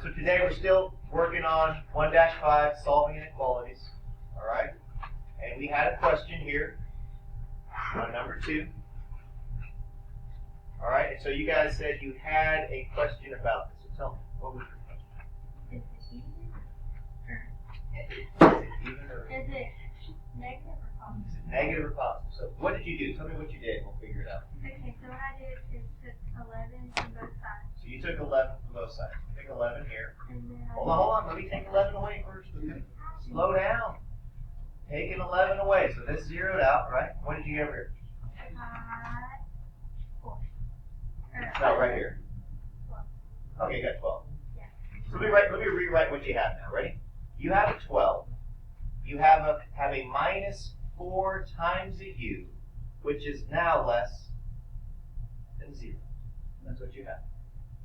So today we're still working on 1-5, solving inequalities. All right? And we had a question here on number 2. All right? And so you guys said you had a question about this. So tell me, what was your question? Is it even or Is it negative or positive? Is it negative or positive? So what did you do? Tell me what you did and we'll figure it out. Okay, so what I did is took 11 from both sides. So you took 11 from both sides. Take 11 here. And then Hold on. Let me take 11 away first. Okay? Slow down. Taking 11 away. So this zeroed out, right? What did you get over here? 4. No, right here. 12. Okay, you got 12. Yeah. So let me rewrite what you have now. Ready? You have a 12. You have a minus 4 times a u, which is now less than 0. That's what you have.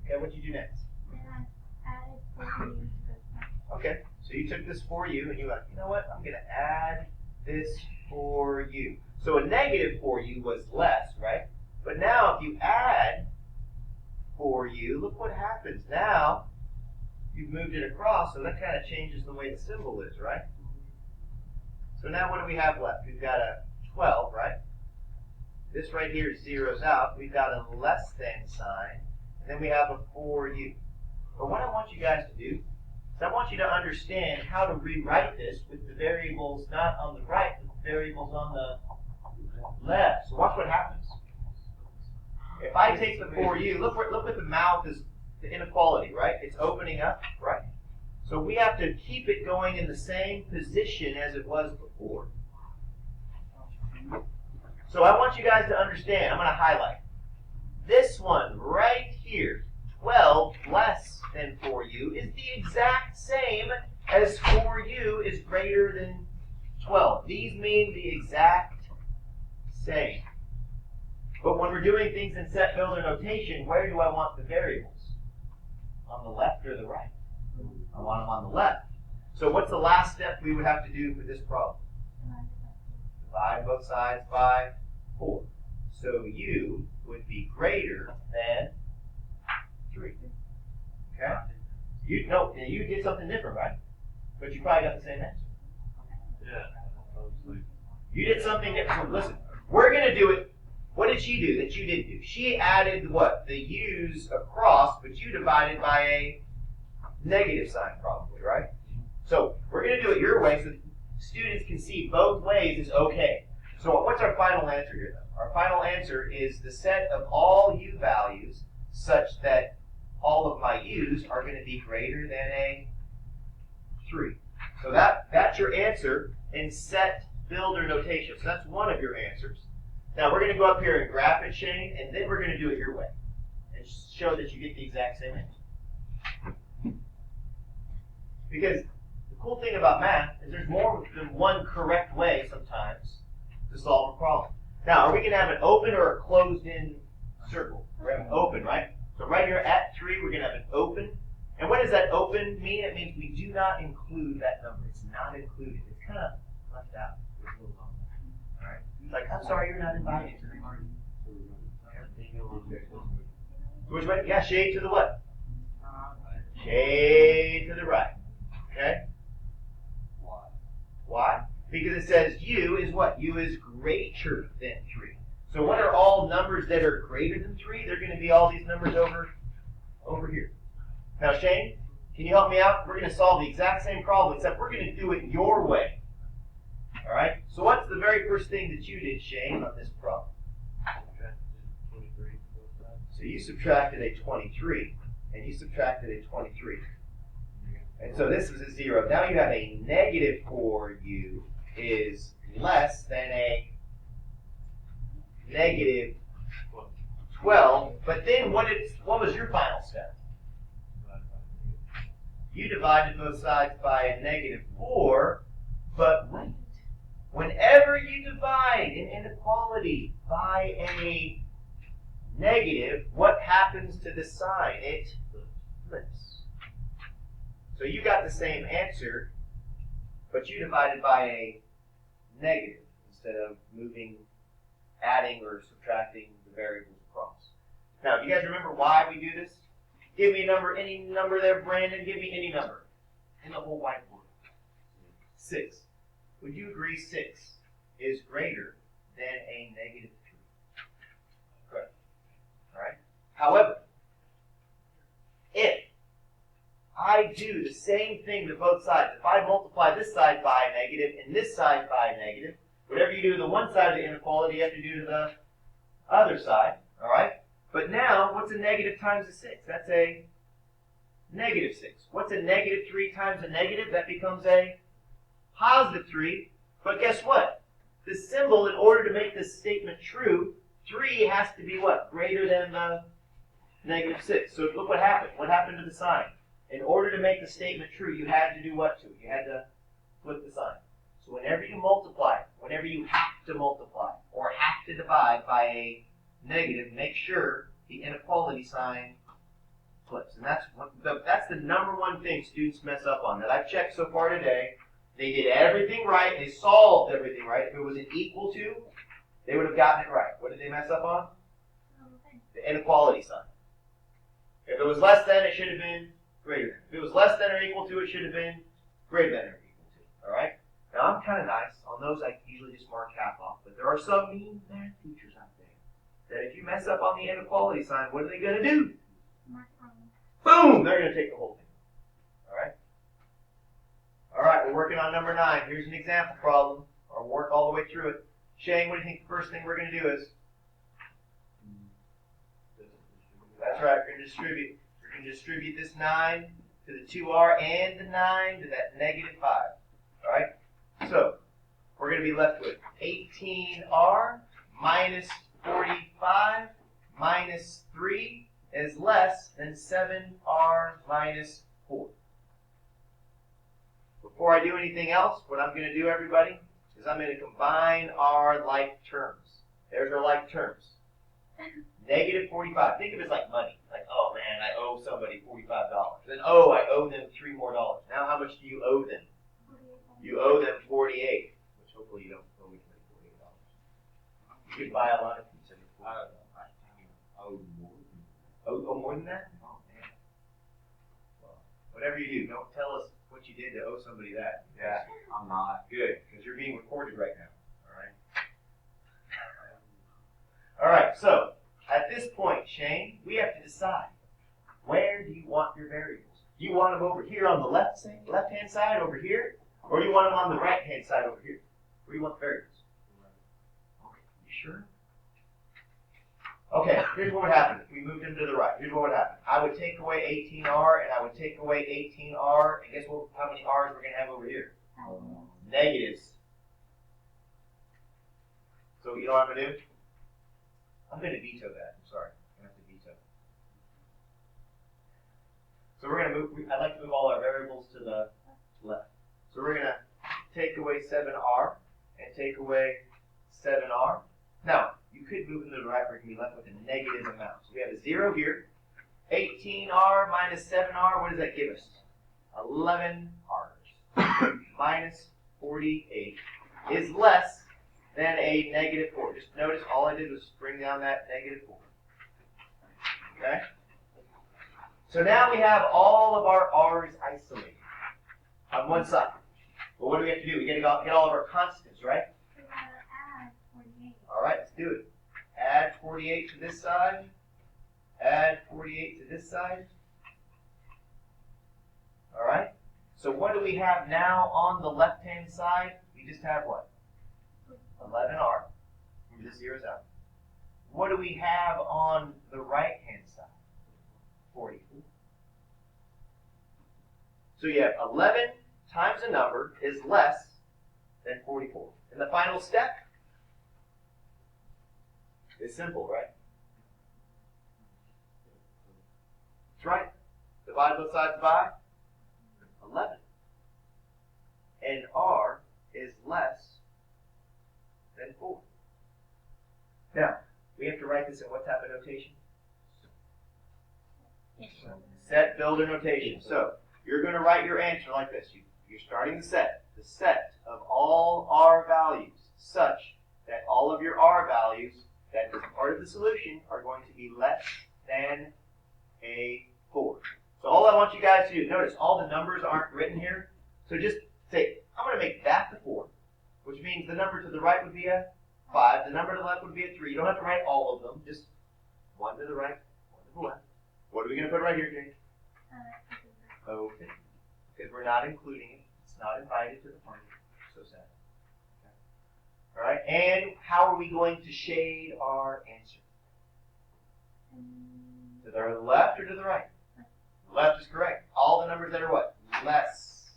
Okay, what did you do next? Then I added 4 to both sides. Okay, so you took this 4u and you went, you know what? I'm going to add this 4u. So a negative 4u was less, right? But now if you add 4u, look what happens. Now you've moved it across, so that kind of changes the way the symbol is, right? So now what do we have left? We've got a 12, right? This right here zeroes out. We've got a less than sign, and then we have a 4u. But what I want you guys to do is I want you to understand how to rewrite this with the variables not on the right, but the variables on the left. So watch what happens. If I take the 4u, look what the mouth is, the inequality, right? It's opening up, right? So we have to keep it going in the same position as it was before. So I want you guys to understand, I'm going to highlight. This one right here, 12 less than 4u, is the exact same as 4u is greater than 12. These mean the exact same. But when we're doing things in set builder notation, where do I want the variables? On the left or the right? I want them on the left. So what's the last step we would have to do for this problem? Divide both sides by 4. So u would be greater than 3. Okay? You did something different, right? But you probably got the same answer. Yeah. You did something different. So listen, we're going to do it. What did she do that you didn't do? She added what? The u's across, but you divided by a negative sign probably, right? So we're going to do it your way so that students can see both ways is okay. So what's our final answer here, though? Our final answer is the set of all u values such that all of my u's are going to be greater than a 3. So that's your answer in set builder notation. So that's one of your answers. Now we're going to go up here and graph it, Shane, and then we're going to do it your way and show that you get the exact same answer. Because the cool thing about math is there's more than one correct way sometimes to solve a problem. Now, are we going to have an open or a closed-in circle? We're having open, right? So right here at 3, we're going to have an open. And what does that open mean? It means we do not include that number. It's not included. It's kind of left out. All right? It's like, I'm sorry, you're not invited to the party. Which way? Yeah, shade to the what? Shade to the right. Okay? Why? Because it says u is what? U is greater than 3. So what are all numbers that are greater than 3? They're going to be all these numbers over here. Now, Shane, can you help me out? We're going to solve the exact same problem, except we're going to do it your way. All right? So what's the very first thing that you did, Shane, on this problem? So you subtracted a 23, and you subtracted a 23. And so this is a 0. Now you have a negative 4u is less than a negative 12. But then what was your final step? You divided both sides by a negative 4. But wait. Whenever you divide an inequality by a negative, what happens to the sign? It flips. So you got the same answer, but you divided by a negative instead of adding or subtracting the variables across. Now, do you guys remember why we do this? Give me a number, any number there, Brandon. Give me any number in the whole whiteboard. 6. Would you agree 6 is greater than a negative 3? Correct. All right. However, if I do the same thing to both sides, if I multiply this side by a negative and this side by a negative, whatever you do to the one side of the inequality, you have to do to the other side. All right. But now, what's a negative times a 6? That's a negative 6. What's a negative 3 times a negative? That becomes a positive 3. But guess what? The symbol, in order to make this statement true, 3 has to be what? Greater than the negative 6. So look what happened. What happened to the sign? In order to make the statement true, you had to do what to it? You had to flip the sign. So whenever you multiply, whenever you have to multiply or have to divide by a negative, make sure the inequality sign flips. And that's the number one thing students mess up on that I've checked so far today. They did everything right. They solved everything right. If it was an equal to, they would have gotten it right. What did they mess up on? The inequality sign. If it was less than, it should have been greater than. If it was less than or equal to, it should have been greater than or equal to. All right? Now, I'm kind of nice. On those, I usually just mark half off. But there are some mean math teachers out there that if you mess up on the inequality sign, what are they going to do? Boom! They're going to take the whole thing. All right? All right, we're working on number 9. Here's an example problem. I'll work all the way through it. Shane, what do you think the first thing we're going to do is? That's right, we're going to distribute. We're going to distribute this 9 to the 2r and the 9 to that negative 5. All right? So, we're going to be left with 18r minus 45 minus 3 is less than 7r minus 4. Before I do anything else, what I'm going to do, everybody, is I'm going to combine our like terms. There's our like terms. Negative 45. Think of it as like money. Like, oh man, I owe somebody $45. Then, oh, I owe them $3 more. Now how much do you owe them? You owe them 48, which hopefully you don't owe me $48. You could buy a lot of pizza for $48. I owe more. Owe more than that? Oh man. Well, whatever you do, don't tell us what you did to owe somebody that. Yeah, I'm not. Good, because you're being recorded right now. All right, so at this point, Shane, we have to decide, where do you want your variables? Do you want them over here on the left-hand side over here? Or do you want them on the right-hand side over here? Where do you want the variables? Okay, you sure? Okay, here's what would happen if we moved them to the right. Here's what would happen. I would take away 18r, and I would take away 18r, and guess what? How many r's we're going to have over here? Negatives. So you know what I'm going to do? I'm going to veto that. I'm sorry. I'm going to have to veto. So we're going to move. I'd like to move all our variables to the left. So we're going to take away 7r and take away 7r. Now, you could move them to the right. We're going to be left with a negative amount. So we have a 0 here. 18r minus 7r. What does that give us? 11 r's. Minus 48 is less than a negative 4. Just notice all I did was bring down that negative 4. Okay? So now we have all of our r's isolated on one side. Well, what do we have to do? We got to get all of our constants, right? We gotta add 48. All right, let's do it. Add 48 to this side. Add 48 to this side. All right? So what do we have now on the left-hand side? We just have what? 11r. Move the zeros out. What do we have on the right-hand side? 44. So you have 11 times a number is less than 44. And the final step is simple, right? That's right. Divide both sides by 11. And r is less than 4. Now, we have to write this in what type of notation? Set builder notation. So, you're going to write your answer like this. You're starting the set of all r values, such that all of your r values that is part of the solution are going to be less than a 4. So all I want you guys to do, notice all the numbers aren't written here. So just say, I'm going to make that the 4, which means the number to the right would be a 5. The number to the left would be a 3. You don't have to write all of them. Just one to the right, one to the left. What are we going to put right here, Jake? Okay. Because we're not including it. It's not invited to the party. So sad. Okay. All right. And how are we going to shade our answer? To the left or to the right? Left is correct. All the numbers that are what? Less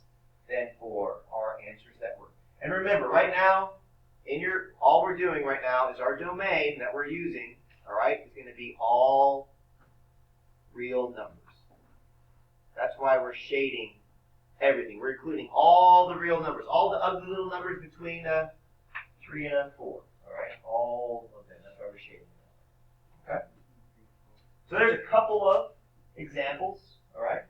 than 4 are answers that work. And remember, right now, all we're doing right now is our domain that we're using, all right, is going to be all real numbers. That's why we're shading everything. We're including all the real numbers, all the ugly little numbers between a 3 and a 4. All right, all of them. That's why we're shading them. Okay. So there's a couple of examples. All right.